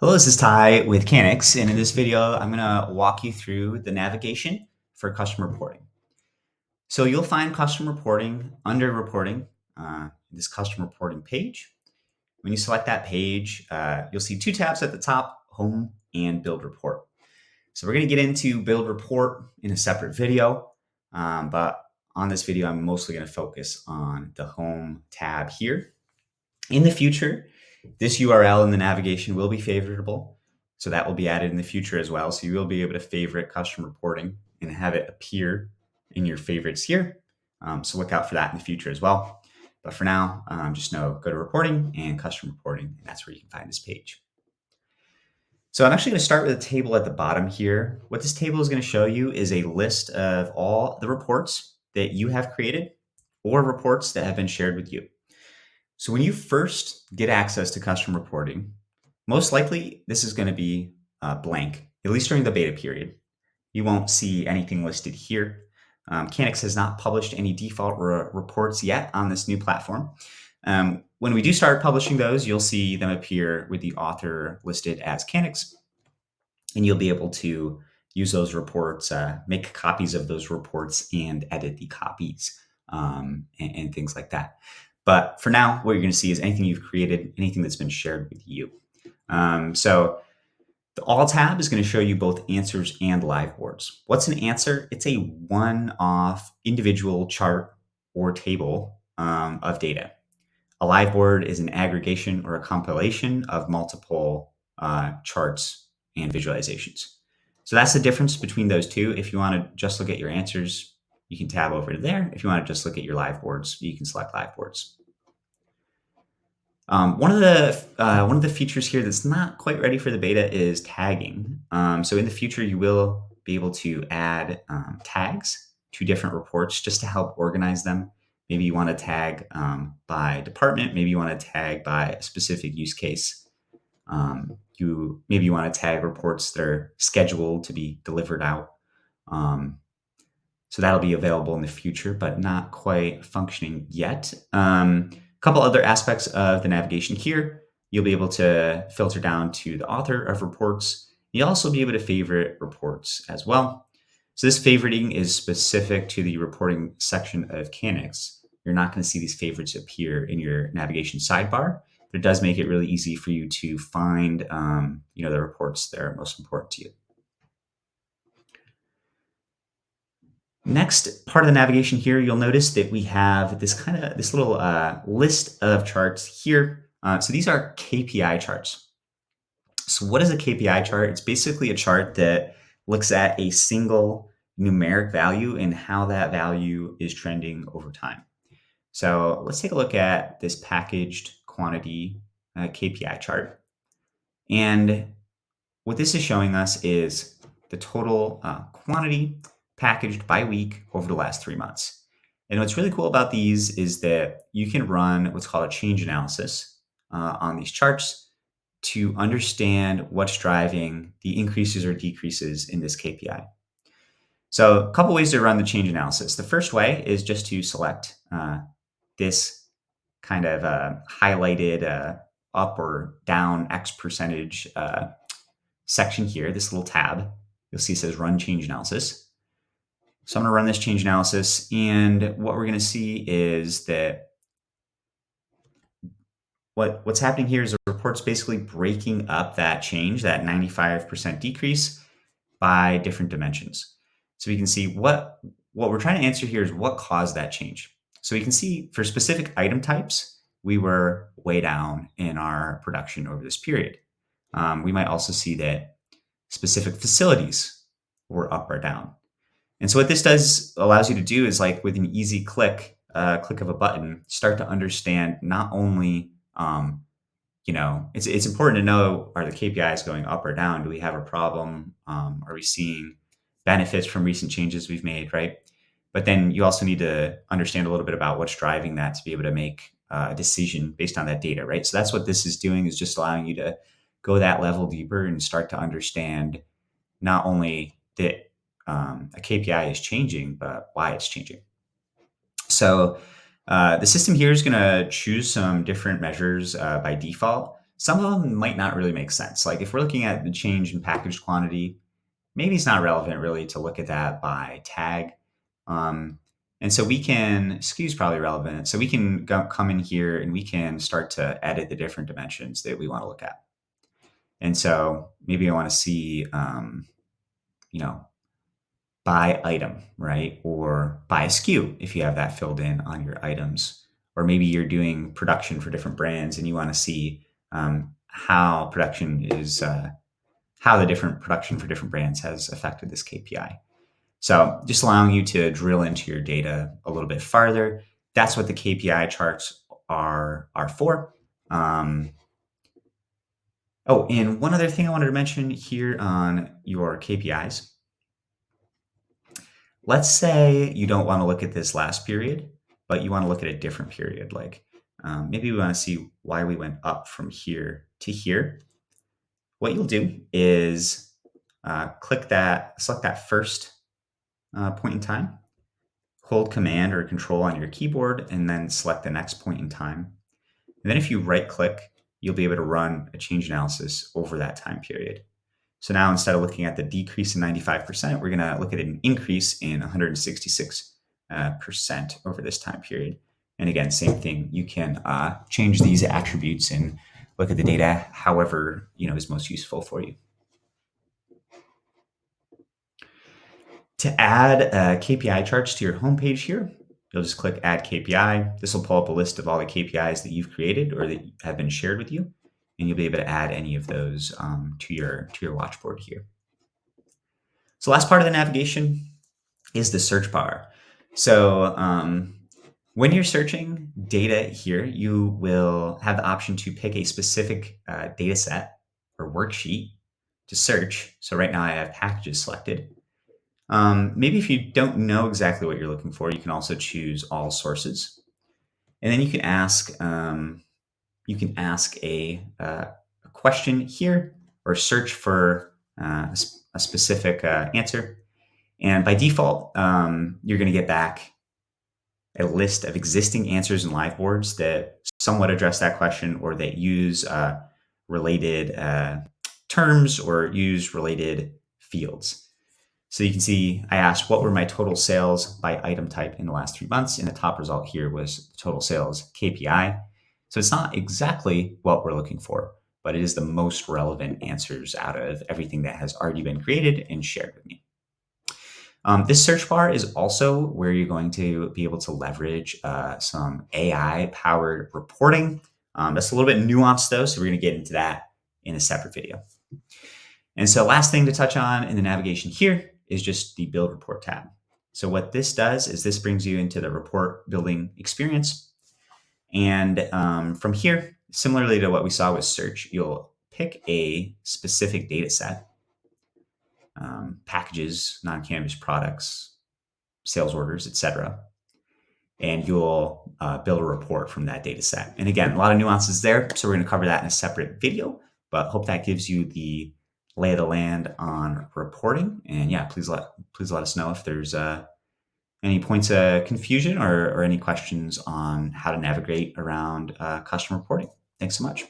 Hello, this is Ty with Canix, and in this video, I'm going to walk you through the navigation for custom reporting. So you'll find custom reporting under reporting, this custom reporting page. When you select that page, you'll see two tabs at the top, Home and Build Report. So we're going to get into Build Report in a separate video, but on this video, I'm mostly going to focus on the Home tab here. In the future, this URL in the navigation will be favorable. So that will be added in the future as well. So you will be able to favorite custom reporting and have it appear in your favorites here. So look out for that in the future as well. But for now, just know, go to reporting and custom reporting, and that's where you can find this page. So I'm actually going to start with a table at the bottom here. What this table is going to show you is a list of all the reports that you have created or reports that have been shared with you. So when you first get access to custom reporting, most likely this is going to be blank, at least during the beta period. You won't see anything listed here. Canix has not published any default reports yet on this new platform. When we do start publishing those, you'll see them appear with the author listed as Canix, and you'll be able to use those reports, make copies of those reports, and edit the copies and things like that. But for now, what you're going to see is anything you've created, anything that's been shared with you. So the All tab is going to show you both answers and live boards. What's an answer? It's a one-off individual chart or table of data. A live board is an aggregation or a compilation of multiple charts and visualizations. So that's the difference between those two. If you want to just look at your answers, you can tab over to there. If you want to just look at your live boards, you can select live boards. One of the features here that's not quite ready for the beta is tagging. So in the future, you will be able to add tags to different reports just to help organize them. Maybe you want to tag by department. Maybe you want to tag by a specific use case. Maybe you want to tag reports that are scheduled to be delivered out. So that'll be available in the future, but not quite functioning yet. A couple other aspects of the navigation here. You'll be able to filter down to the author of reports. You'll also be able to favorite reports as well. So this favoriting is specific to the reporting section of Canix. You're not going to see these favorites appear in your navigation sidebar, but it does make it really easy for you to find the reports that are most important to you. Next part of the navigation here, you'll notice that we have this little list of charts here. So these are KPI charts. So what is a KPI chart? It's basically a chart that looks at a single numeric value and how that value is trending over time. So let's take a look at this packaged quantity KPI chart. And what this is showing us is the total quantity packaged by week over the last 3 months. And what's really cool about these is that you can run what's called a change analysis on these charts to understand what's driving the increases or decreases in this KPI. So a couple ways to run the change analysis. The first way is just to select this kind of highlighted up or down X percentage section here, this little tab. You'll see it says run change analysis. So I'm going to run this change analysis, and what we're going to see is that what's happening here is the report's basically breaking up that change, that 95% decrease, by different dimensions. So we can see what we're trying to answer here is what caused that change. So we can see for specific item types, we were way down in our production over this period. We might also see that specific facilities were up or down. And so what this allows you to do is, like, with an easy click of a button, start to understand not only, it's important to know, are the KPIs going up or down? Do we have a problem? Are we seeing benefits from recent changes we've made, right? But then you also need to understand a little bit about what's driving that to be able to make a decision based on that data, right? So that's what this is doing, is just allowing you to go that level deeper and start to understand not only that a KPI is changing, but why it's changing. So the system here is going to choose some different measures by default. some of them might not really make sense. Like if we're looking at the change in package quantity, maybe it's not relevant really to look at that by tag. Um, and so we can, SKU is probably relevant. So we can come in here and we can start to edit the different dimensions that we want to look at. And so maybe I want to see, you know, by item, right? Or by SKU if you have that filled in on your items. Or maybe you're doing production for different brands and you want to see how production is, how the different production for different brands has affected this KPI. So just allowing you to drill into your data a little bit farther. That's what the KPI charts are for. Oh, and one other thing I wanted to mention here on your KPIs. Let's say you don't want to look at this last period, but you want to look at a different period. Like maybe we want to see why we went up from here to here. What you'll do is select that first point in time, hold Command or Control on your keyboard, and then select the next point in time. And then if you right click, you'll be able to run a change analysis over that time period. So now instead of looking at the decrease in 95%, we're going to look at an increase in 166% over this time period. And again, same thing. You can change these attributes and look at the data however is most useful for you. To add KPI charts to your homepage here, you'll just click Add KPI. This will pull up a list of all the KPIs that you've created or that have been shared with you, and you'll be able to add any of those to your watchboard here. So last part of the navigation is the search bar. So when you're searching data here, you will have the option to pick a specific data set or worksheet to search. So right now I have packages selected. Maybe if you don't know exactly what you're looking for, you can also choose all sources. And then you can ask a question here or search for a specific answer. And by default, you're going to get back a list of existing answers and live boards that somewhat address that question or that use related terms or use related fields. So you can see I asked what were my total sales by item type in the last 3 months, and the top result here was total sales KPI. So it's not exactly what we're looking for, but it is the most relevant answers out of everything that has already been created and shared with me. This search bar is also where you're going to be able to leverage some AI-powered reporting. That's a little bit nuanced though, so we're going to get into that in a separate video. And so last thing to touch on in the navigation here is just the Build Report tab. So what this does is this brings you into the report building experience. And from here, similarly to what we saw with search, you'll pick a specific data set. Packages, non-cannabis products, sales orders, etc. And you'll build a report from that data set. And again, a lot of nuances there, so we're going to cover that in a separate video, but hope that gives you the lay of the land on reporting. And yeah, please let us know if there's any points of confusion or any questions on how to navigate around customer reporting. Thanks so much.